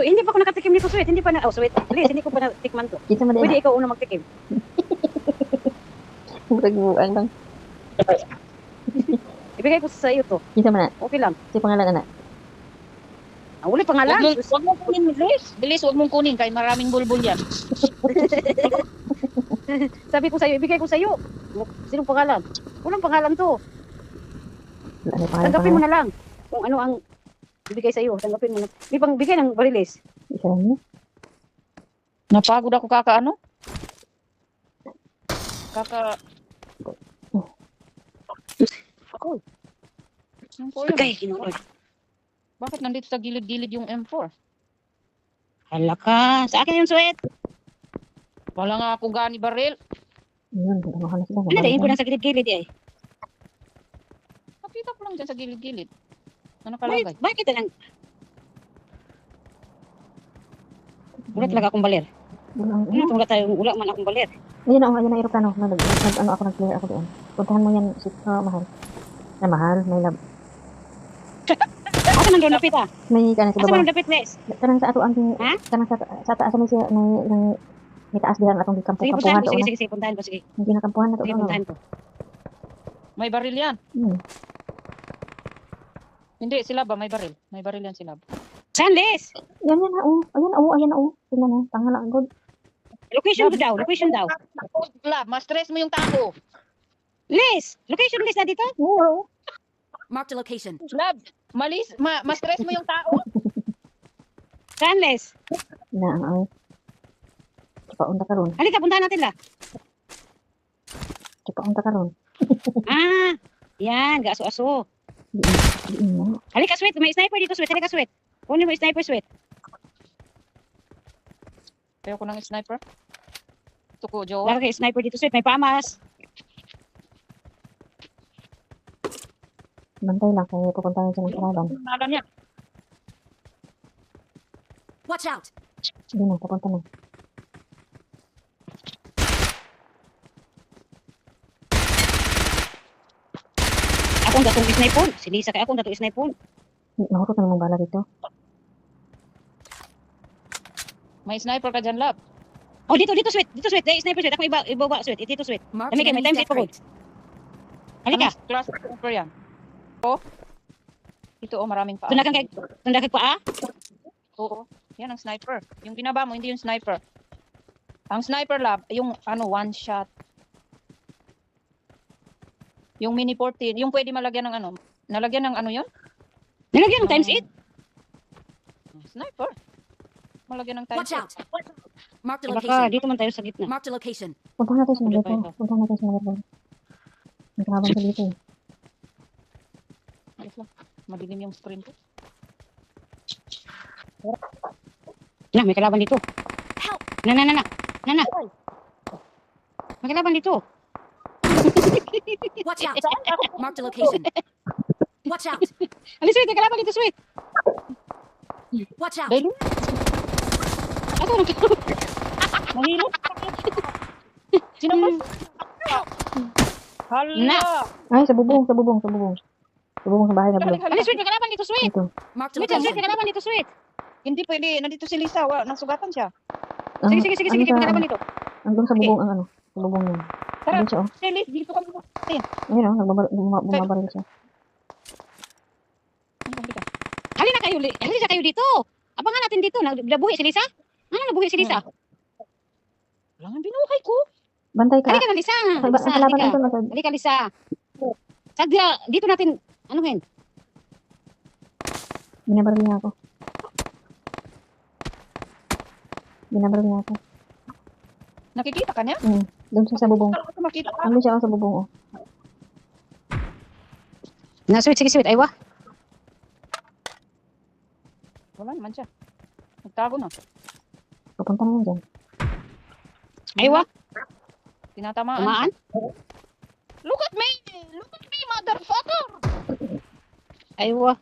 hindi pa ako nakatikim nito, Sweet. Hindi pa na, Sweet. Please, hindi ko pa natikman to. Kita mo din. Pwede ikaw una magtikim. Murag-buang lang. Ibigay ko sa iyo to. Kita mo na. Okay lang. Si pangalan anak. Ulit pangalan. Huwag mong kunin, bilis. Bilis, huwag mong kunin. Kaya maraming bulbul yan. Sabi ko sa iyo, ibigay ko sa iyo. Sinong pangalan? Walang pangalan to. Wala na pangalan. Tanggapin mo na lang. Kung ano ang ibigay sa iyo, tanggapin mo na. May pang bigay ng bariles. Isa lang niya. Napagod ako kakaano? Ako. Okay, kinuloy. Bakit nandito sa gilid-gilid yung M4? Hala ka. Sa akin yung Sweet. Wala nga akong gani baril. Yun, ano na sila. Ano din ko lang sa gilid-gilid eh. Nakita ko lang dyan sa gilid-gilid. Ano kalagay? Bakit lang? Wala talaga akong baler. Wala tayo, wala man akong baler. Ayun na, ayun na aeroplano. Ano ako, nag-clear ako doon. Puntahan mo yan, si Mahal. Na Mahal, may lab. Asa man doon lapit ah? May kana si Asa man baba. lapit, Les? Kanang sa ato ang Ha? kanang sa taas ni siya may taas dihan atong Sige, kampuhan puntahan ko. to. Sige, sige, puntahan ko. Sige, Hindi na kampuhan na to. sige, puntahan ko. May baril yan. Hmm. Hindi, sila ba? May baril. May baril yan sila. Saan, Les? Yan yan na oh. Ayan na oh. Tingnan mo, tanga na good. Location daw, location daw. Lab, ma-stress mo yung tao. Les! Location, Les, na dito? Oo. Marked a location. Lab, ma-stress mo yung tao. Saan, Les? Na ang Cipaunta karon. Halika, puntahan natin la. Cipaunta karon. Ah, yan, gaso-aso. Diin mo. Halika, Sweet, may sniper dito, Sweet. Halika, Sweet. Kunin mo yung sniper, Sweet. Kaya ko ng sniper. Ito ko, Jowa. Lalaki, sniper dito, Sweet. May pamas. Bantay lang kaya pupuntahan siya ng kalaban. Nalan niya. Watch out! Hindi na, papunta na. Akong datong sniper. Si Lisa kaya akong datong sniper. Mahurot na naman bala dito. May sniper ka dyan, Lab. Oh, dito, Sweet. Dito, Sweet. Dahil sniper, Sweet. Ako ibaba, Sweet. Dito, Sweet. Marked Dami an kayo, may enemy time death set rate. Halika. Anong class of sniper yan? Oh. Ito, oh, maraming pa. Tundakag pa, ah? Oo. Yan ang sniper. Yung binaba mo, hindi yung sniper. Ang sniper, Lab, yung ano, one shot. Yung mini 14, yung pwede malagyan ng ano. Nalagyan ng ano yun? Nilagyan ng times 8. Sniper. Malagyan ng time. Watch out! Marked a Baka location. dito man tayo sa gitna. Marked a location. Puntahan natin sa Dito, dito. dito. Puntahan natin sa dito. May kalaban sa dito eh. Ayos lang. Madilim yung screen ko. Na, may kalaban dito. Help! Na. May kalaban dito. Watch out! Marked a location. Watch out! Alis, Sweet. May kalaban dito, Sweet. Watch out! Dahil, Ako, mahilo. Sino ba? Hala. Na. Ay, sa bubong. Sa bubong sa bahay na bubong. alis, Sweet. May kalaban dito, Sweet. Ito. Marked a Sweet, Sweet. location. May kalaban dito, Sweet. Hindi pwede. Nandito si Lisa. Nasugatan siya. Sige. May kalaban dito. Andun sa bubong ang ano. Sa bubong yun. Tara. Andun siya oh. Si Liz, dito kami. Ayun oh, bumabaril siya. Halika kayo dito. Abangan natin dito. Nabuhi si Lisa? Ano nabuhi si Lisa? Wala nga binuhay ko. Bantay ka. Halika na, Lisa. Ang Lisa, kalaban halika. ito nasa Halika, Lisa. Dito natin, anuhin. binabaril niya ako. Nakikita ka niya? Doon siya sa bubong. Saan ka makita ka? Andun siya oh, sa bubong oh. Na, Sweet. Sige, Sweet. Aywa. Wala naman siya. Nagtago na. Papunta na yun dyan. Aywa. Tinatamaan. Tumaan. Look at me! Look at me, motherfucker! Aywa.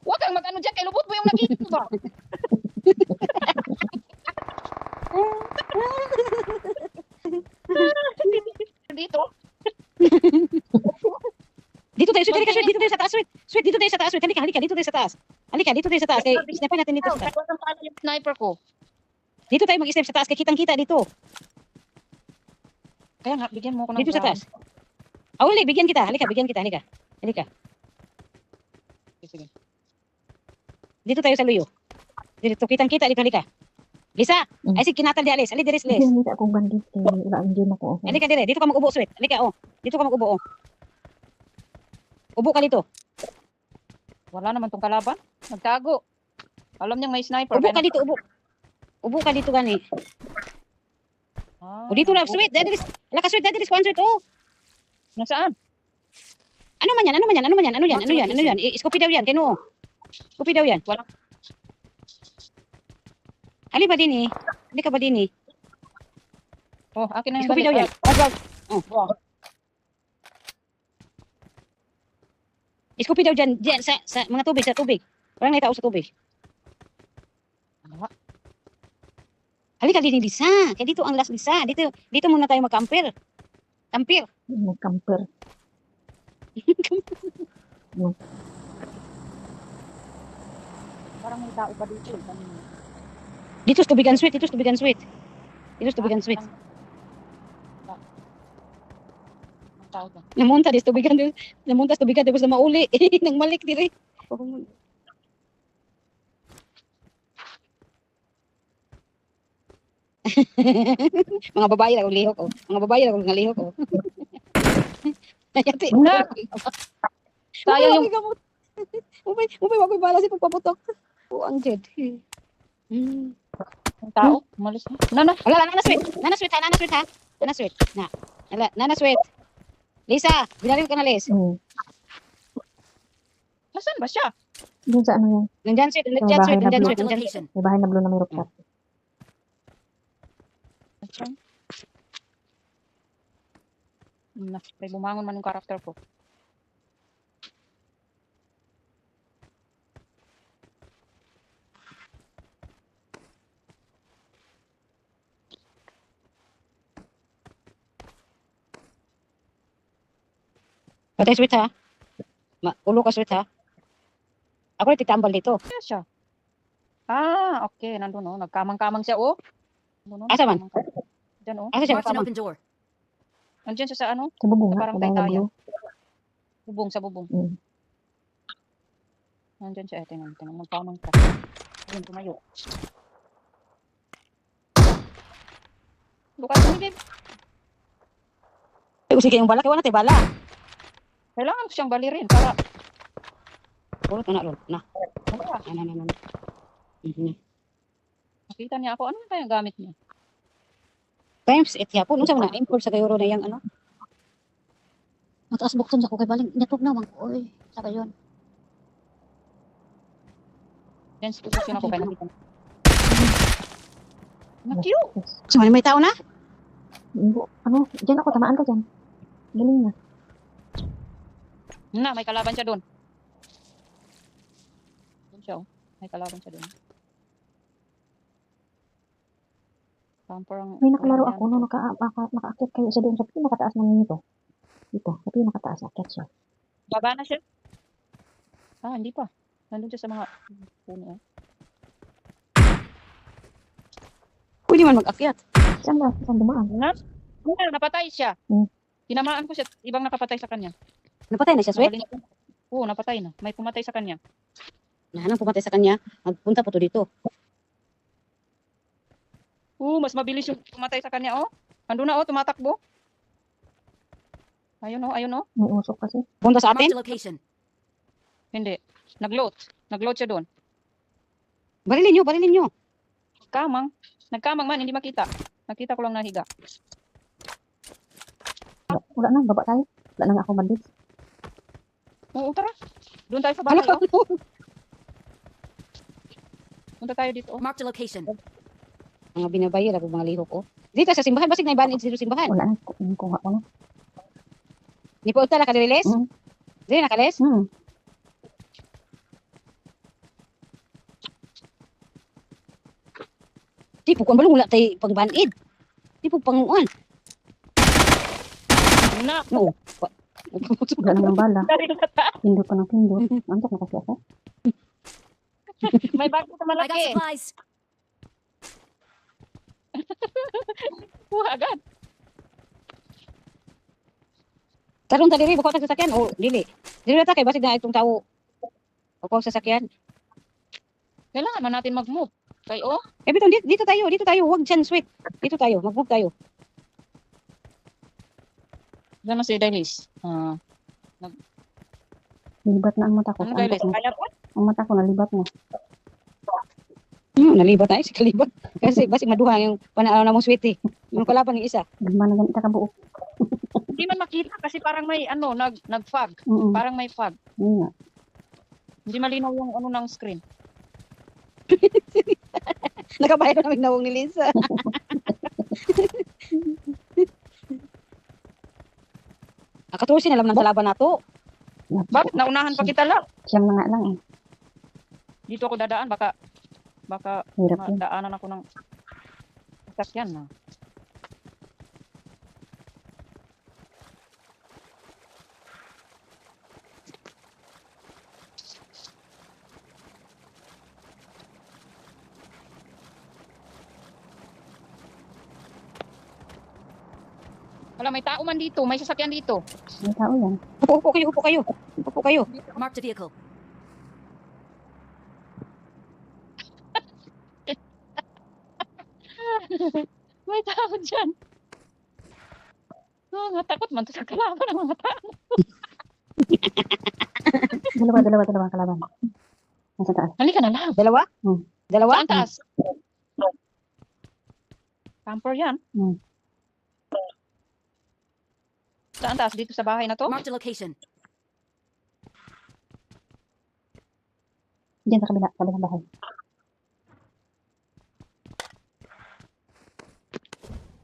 Huwag kang mag-ano dyan. Kay lubot mo yung nakikita ba? Dito. Dito tayo, Sweet. Halika, Sweet. Dito tayo sa taas, Sweet. Sweet, dito tayo sa taas, Sweet. Halika. Dito tayo sa taas. Halika. Halika, dito tayo sa taas. Kay sniper natin dito sa taas. Wasang pala yung sniper ko. Dito tayo mag-snipe sa taas. Kay kitang-kita dito. Kaya nga, bigyan mo ko ng Dito sa ground. taas. Ah, wala, bigyan kita. Halika, bigyan kita. Halika. Halika. Sige. Dito tayo sa luyo. Dito, kitang-kita. Dito, halika. Lisa, Mm. ay sige, kinatal di alis. Ali, diris, Kasi lis. hindi akong bandit. Wala ang gym ako. Okay. Halika, dire. Dito ka mag-ubo, sweet. Halika, oh. Dito ka mag-ubo, oh. Ubo ka dito. Wala naman tong kalaban. Nagtago. Alam niyang may sniper. Ubo kaya ka dito, ubo. Ubo ka dito, gani. Ah, O dito lang, sweet. Diris. Halika, sweet. Diris, one, sweet, oh. Nasaan? Ano man yan? Ano man yan? Ano man yan? Ano yan? Ano yan? Ano yan? Scoopy daw yan. Kino? Scoopy daw yan. Wala. Ali ba din eh? Hindi ka ba din eh? Oh, akin na yung Scoopy daw yan. balik. Wag, wag. Oh. Scoopy daw dyan. Dyan sa mga tubig. Sa tubig. Parang may tao sa tubig. Ah, Halika din, Lisa. Kaya dito ang last, Lisa. Dito muna tayo mag-camper. Camper. Nag-camper. Parang may tao pa dito. Kanina. Dito sa tubigan sweet. Dito sa tubigan sweet. Dito sa tubigan sweet. Ang tao doon. Namunta di sa tubigan. Namunta sa tubigan. Tapos na mauli. Nang malik diri. Mga babae lang lihok ko. Mga babae lang nga lihok ko. Ayati. Na! Sayang yung... Umay, wag ko bala si pagpaputok. O, ang jed. Ang tao. Umalis na. Nana. Wala, nana sweet. Nana sweet ha, nana sweet ha. Nana sweet. Na. Wala, nana sweet. Lisa, binaril ka na, Liz. Nasaan ba siya? Doon sa ano yan. Nandyan sweet, nandyan bahay sweet, na nandyan blue. sweet, Marked a nandyan sweet. location. May bahay na blue na may rooftop. Na, may bumangon man yung karakter ko. Patay sweet ha. Ulo ka sweet ha. Ako rin titambal dito. Kaya siya. Ah, okay. Nandun, oh. Nagkamang-kamang siya, oh. Nandun, oh. Asa man? Nagkamang-kamang. Diyan, oh. Asa siya? Marked an open door. Nandiyan siya sa ano? Sa bubong Sa nga. barangay Sa bahay na tayo. blue. Bubong, sa bubong. Mm. Nandiyan siya. Tingnan. Magkamang ka. Ayun, tumayo. Bukas mo, babe. Sige yung bala, kaya wala tayo bala. Kailangan ko siyang balirin para... Pulot na, lord. Na. Ano ba? Na. Nakita niya ako. Ano kaya gamit niya? Times 8 yapon. Unsa man na import sa kayuro na yang ano? Mataas bukton sa ko kay baling network na man ko. Oy, sa kayon. Dance position ako kaya nakita. Nakiyo! So may tao na? Ano? Diyan ako. Tamaan ka dyan. Galing na. Na, may kalaban siya doon. Doon siya, oh. May kalaban siya doon. Camper ang... May nakalaro ako no naka-akit kayo sa doon sa pinakataas ng nito. Dito, sa pinakataas akit siya. Baba na siya. Ah, hindi pa. Nandun siya sa mga puno. Pwede man mag-akyat. Saan ba? Saan dumaan? Napatay siya. Hmm. Tinamaan ko siya. Ibang nakapatay sa kanya. Napatay na siya, sweet. Oo, napatay na. May pumatay sa kanya. Nahanang pumatay sa kanya. Magpunta po to dito. Oo, mas mabilis yung pumatay sa kanya, oh. Andun na, oh, tumatakbo. Ayun, oh, ayun, oh. May usok kasi. Punta sa Marked atin. a location. Hindi. Nag-load. Nag-load siya doon. Barilin nyo. Kamang. Nagkamang man, hindi makita. Nakita ko lang nahiga. Wala na, baba tayo. Wala na nga ako bandit. Oo, tara. Doon tayo sa bahay, Hala, oh. Punta tayo dito, oh. Marked a location. mga binabayar ako mga lihok ko. Dito sa simbahan, basig na ibanid dito sa simbahan. Wala na, kuha ko na. Di po utala ka diles? Mm. Dili nakales? Di po kung balong wala tayo pagbanid. Di po panguan. Na. No. Wala na ng bala. Dari na ta. Pindot pa ng pindot. Antok na kasi ako. May bag dito I got malaki. supplies. Kuha agad. Karon ta diri bako ta sasakyan o dili. Dili ta kay basig na itong tao. O ko sasakyan. Kailangan man natin mag-move. Kay Eh bitong dito tayo, wag dyan sweet. Dito tayo, mag-move tayo. diyan na si Dailis. Libat na ang mata ko. Ano Dailis? Kaya po? Ang mata ko nalibat na. Nalibat na si kalibat. Kasi basig maduha yung pananaw na mo sweet eh. Yung kalaban ng isa. Gagman na ganito ka buo. Hindi man makita kasi parang may nag-fog. Parang may fog. Yun nga. Hindi malinaw yung ng screen. Nakabahay ko namin nawong ni Lisa. Akatulsi na lang ng kalaban nato. Bakit? Naunahan pa kita lang. Siyam na nga lang eh. Dito ako dadaan. Baka Hirap yun. daanan ako ng sasakyan na. Wala, may tao man dito. May sasakyan dito. May tao yan. Upo kayo, upo kayo. Upo kayo. Marked a vehicle. May tao dyan. Nga takot man to sa kalaban ng mga tao. Dalawa kalaban. Nasa taas. Halika na lang. Dalawa? Hmm. Dalawa? Saan taas? Camper yan. Saan taas? Dito sa bahay na to? Marked a location. Diyan sa kabilang bahay.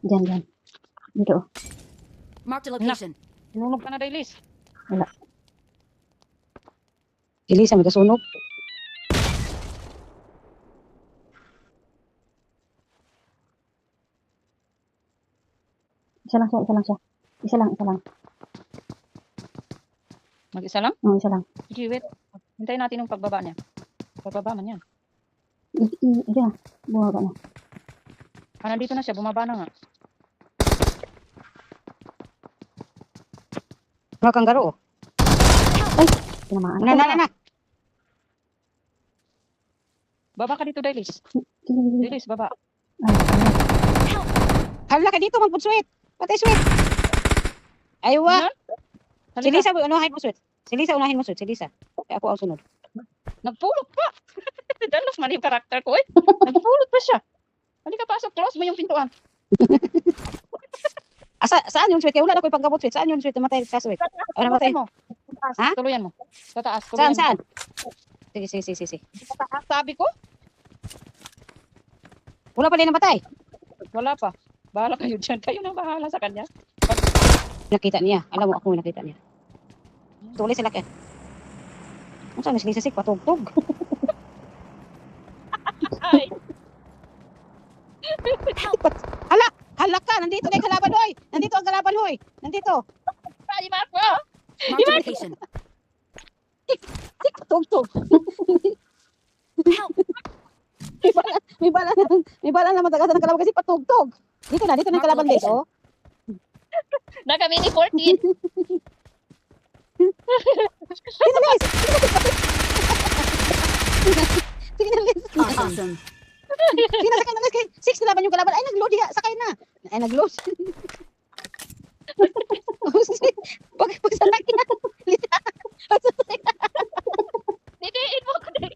Diyan. Dito oh. Marked a location. Sinunog ka na, Dailis. Si Lisa may kasunog. Isa lang siya. Isa lang. Mag-isa lang? Oo, isa lang. Sige, wait. Hintayin natin yung pagbaba niya. Pagbaba man yan. Diyan. Bumaba na. Nandito na siya. Bumaba na nga. Mga kanggaro. Tinamaan. Na. Baba ka dito, Dailis. Dailis, baba. Hala ka dito, magputswit. Patay sweet. Aywa. Si Halika. Lisa, unahin mo sweet. Si Lisa, unahin mo sweet. Si Lisa. Kaya ako ang sunod. Nagpulot pa. Dalos man yung karakter ko eh. Nagpulot pa siya. Halika, pasok. Close mo yung pintuan. Saan yung sweet? Kaya wala na ko yung pagkabot sweet. Saan yung sweet? Namatay sa sweet. Namatay. Mo. Sa taas. Ha? Tuluyan mo. Sa taas. Saan? Tuluyan mo. Sige. Sa taas, sabi ko. Wala pa din namatay. Wala pa. Bahala kayo dyan. Kayo nang bahala sa kanya. Nakita niya. Alam mo ako yung nakita niya. Tuloy sila ka. Ano saan si Lisa sik? Patugtog. Ay. Hala ka! Nandito na yung kalaban, hoy! Nandito ang kalaban, hoy! Nandito! Ay, Marco. Marked a location. Tugtog. Help! May bala na matagatan ng kalaban kasi patugtog. Dito na yung kalaban guys, oh. Nagamini 14. Dito guys! Sige na guys. Awesome. Sige na, sakay na guys. 6 na laban yung kalaban. Ay, nag-load diha. Sakay na. Ay, nag-load. Pag sanay na. Didiin mo ko din.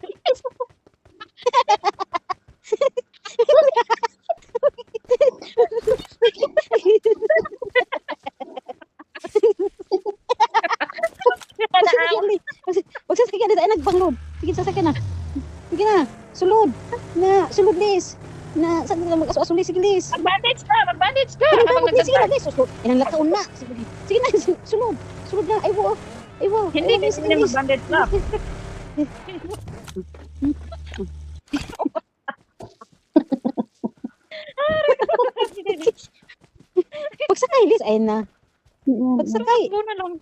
Huwag sasakyan na. Ay, nagbanglod. Sige, sasakyan na. Sige na. Sulod. Sulod, Liz. Saan ka mag-asuli? Sige, Liz. Mag-bandage ka. Mag-bandage ka. Habang Sige na, nagdadrive. Liz. Ilang lataon na. Sige na, sulod. Sulod na. Ay, wo. Hindi Liz, kasi mag-bandage ka. Pagsakay, Liz. Ayun na. Pagsakay. Muna lang.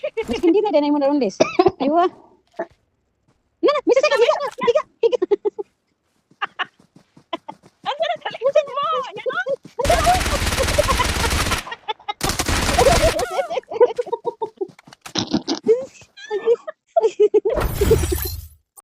Mas hindi na din ay mo na ron, Liz. Aywa.